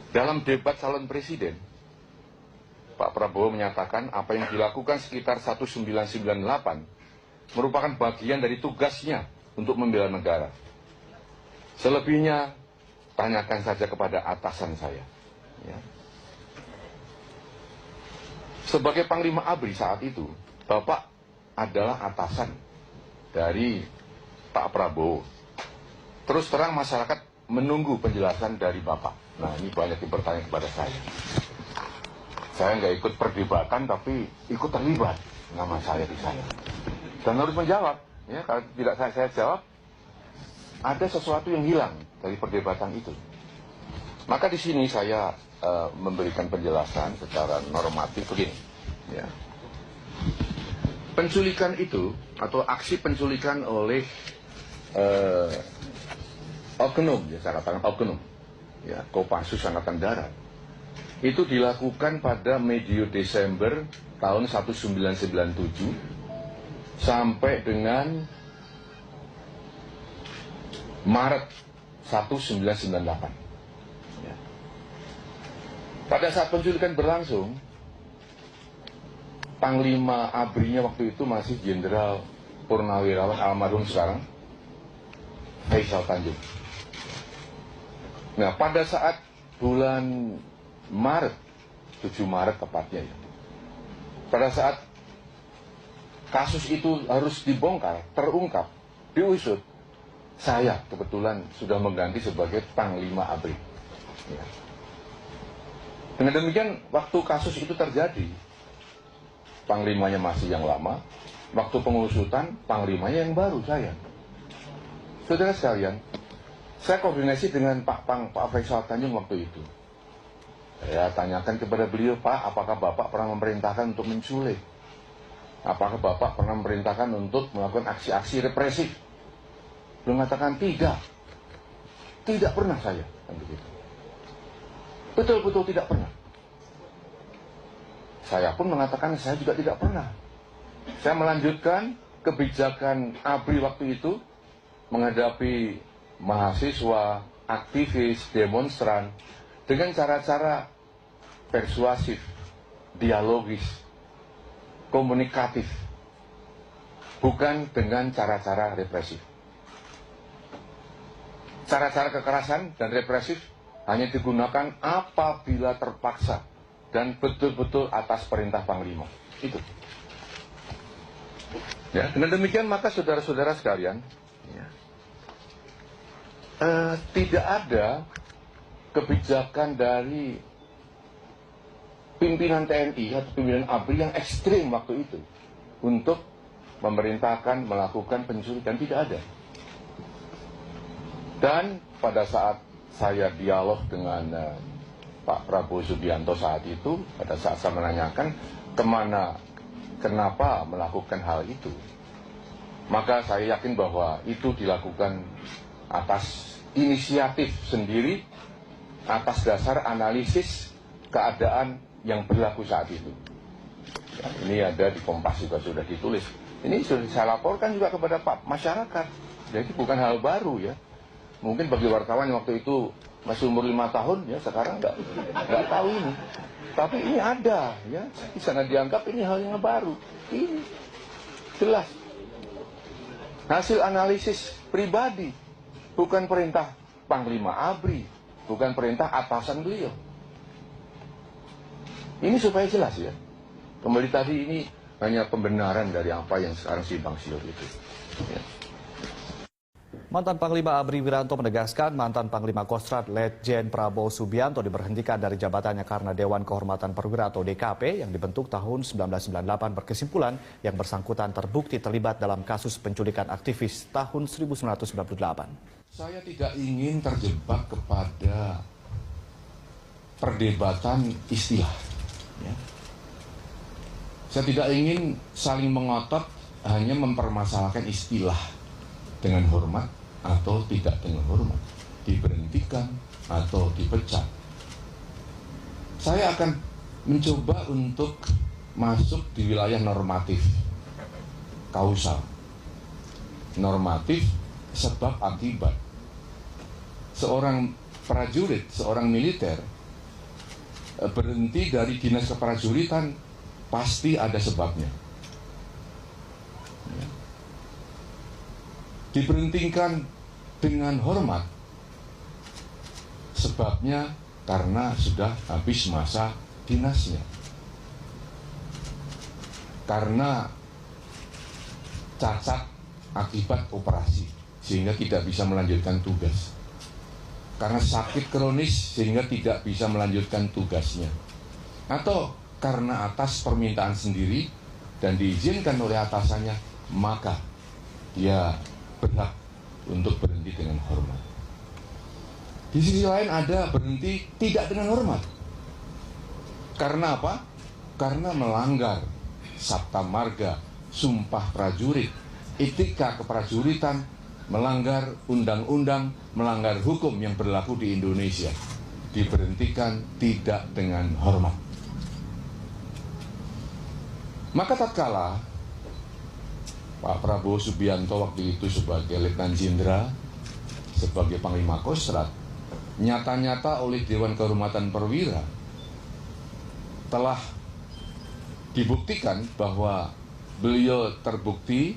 Dalam debat calon presiden, Pak Prabowo menyatakan apa yang dilakukan sekitar 1998 merupakan bagian dari tugasnya untuk membela negara. Selebihnya, tanyakan saja kepada atasan saya. Ya. Sebagai Panglima ABRI saat itu, Bapak adalah atasan dari Pak Prabowo. Terus terang masyarakat menunggu penjelasan dari Bapak. Nah, ini banyak yang bertanya kepada saya. Saya nggak ikut perdebatan, tapi ikut terlibat nama saya di sana. Dan harus menjawab. Ya, kalau tidak saya jawab, ada sesuatu yang hilang dari perdebatan itu. Maka di sini saya memberikan penjelasan secara normatif begini. Ya. Penculikan itu, atau aksi penculikan oleh oknum, ya saya katakan oknum, ya, Kopassus Angkatan Darat, itu dilakukan pada medio Desember tahun 1997 sampai dengan Maret 1998. Ya. Pada saat penculikan berlangsung, Panglima ABRI-nya waktu itu masih Jenderal Purnawirawan almarhum sekarang, Faisal Tanjung. Nah, pada saat bulan Maret, 7 Maret tepatnya ya, pada saat kasus itu harus dibongkar, terungkap, diusut, saya kebetulan sudah mengganti sebagai Panglima ABRI. Ya. Dengan demikian, waktu kasus itu terjadi, Panglimanya masih yang lama, waktu pengusutan, Panglimanya yang baru, saya. Saudara sekalian, saya koordinasi dengan Pak Faisal Tanjung waktu itu. Saya tanyakan kepada beliau, Pak, apakah Bapak pernah memerintahkan untuk menculik? Apakah Bapak pernah memerintahkan untuk melakukan aksi-aksi represif? Beliau mengatakan tidak. Tidak pernah saya. Betul-betul tidak pernah. Saya pun mengatakan saya juga tidak pernah. Saya melanjutkan kebijakan ABRI waktu itu menghadapi mahasiswa, aktivis, demonstran dengan cara-cara persuasif, dialogis, komunikatif, bukan dengan cara-cara represif. Cara-cara kekerasan dan represif hanya digunakan apabila terpaksa dan betul-betul atas perintah Panglima. Itu. Ya, dengan demikian maka saudara-saudara sekalian, ya, tidak ada kebijakan dari pimpinan TNI atau pimpinan ABRI yang ekstrim waktu itu untuk memerintahkan melakukan penculikan, tidak ada. Dan pada saat saya dialog dengan Pak Prabowo Subianto saat itu, pada saat saya menanyakan kenapa melakukan hal itu, maka saya yakin bahwa itu dilakukan atas inisiatif sendiri, atas dasar analisis keadaan yang berlaku saat itu. Ya, ini ada di Kompas juga sudah ditulis. Ini sudah saya laporkan juga kepada Pak masyarakat. Jadi bukan hal baru ya. Mungkin bagi wartawan yang waktu itu masih umur 5 tahun ya, sekarang nggak tahu ini. Tapi ini ada ya. Jangan dianggap ini hal yang baru. Ini jelas hasil analisis pribadi, bukan perintah Panglima ABRI, bukan perintah atasan beliau. Ini supaya jelas ya. Kembali tadi ini hanya pembenaran dari apa yang sekarang simpang siur itu. Ya. Mantan Panglima ABRI Wiranto menegaskan mantan Panglima Kostrad Letjen Prabowo Subianto diberhentikan dari jabatannya karena Dewan Kehormatan Perwira atau DKP yang dibentuk tahun 1998 berkesimpulan yang bersangkutan terbukti terlibat dalam kasus penculikan aktivis tahun 1998. Saya tidak ingin terjebak kepada perdebatan istilah. Ya. Saya tidak ingin saling mengotot hanya mempermasalahkan istilah dengan hormat atau tidak dengan hormat, diberhentikan atau dipecat. Saya akan mencoba untuk masuk di wilayah normatif, kausal, normatif sebab akibat. Seorang prajurit, seorang militer berhenti dari dinas keprajuritan, pasti ada sebabnya. Ya. Diberhentikan dengan hormat, sebabnya karena sudah habis masa dinasnya. Karena cacat akibat operasi, sehingga tidak bisa melanjutkan tugas. Karena sakit kronis, sehingga tidak bisa melanjutkan tugasnya. Atau karena atas permintaan sendiri dan diizinkan oleh atasannya, maka dia berhak untuk berhenti dengan hormat. Di sisi lain ada berhenti tidak dengan hormat. Karena apa? Karena melanggar sabta marga, sumpah prajurit, etika keprajuritan, melanggar undang-undang, melanggar hukum yang berlaku di Indonesia. Diberhentikan tidak dengan hormat. Maka tatkala Pak Prabowo Subianto waktu itu sebagai Letnan Jenderal, sebagai Panglima Kostrad, nyata-nyata oleh Dewan Kehormatan Perwira telah dibuktikan bahwa beliau terbukti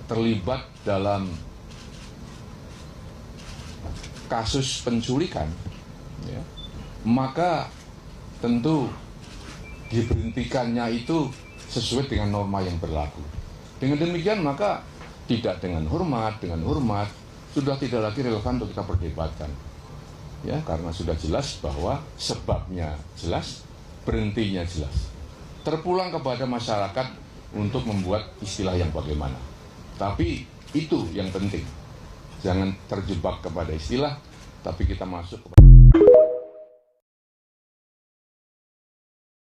terlibat dalam kasus penculikan, ya, maka tentu diberhentikannya itu sesuai dengan norma yang berlaku. Dengan demikian maka tidak dengan hormat sudah tidak lagi relevan untuk kita perdebatkan. Ya, karena sudah jelas bahwa sebabnya jelas, berhentinya jelas. Terpulang kepada masyarakat untuk membuat istilah yang bagaimana. Tapi itu yang penting. Jangan terjebak kepada istilah, tapi kita masuk kepada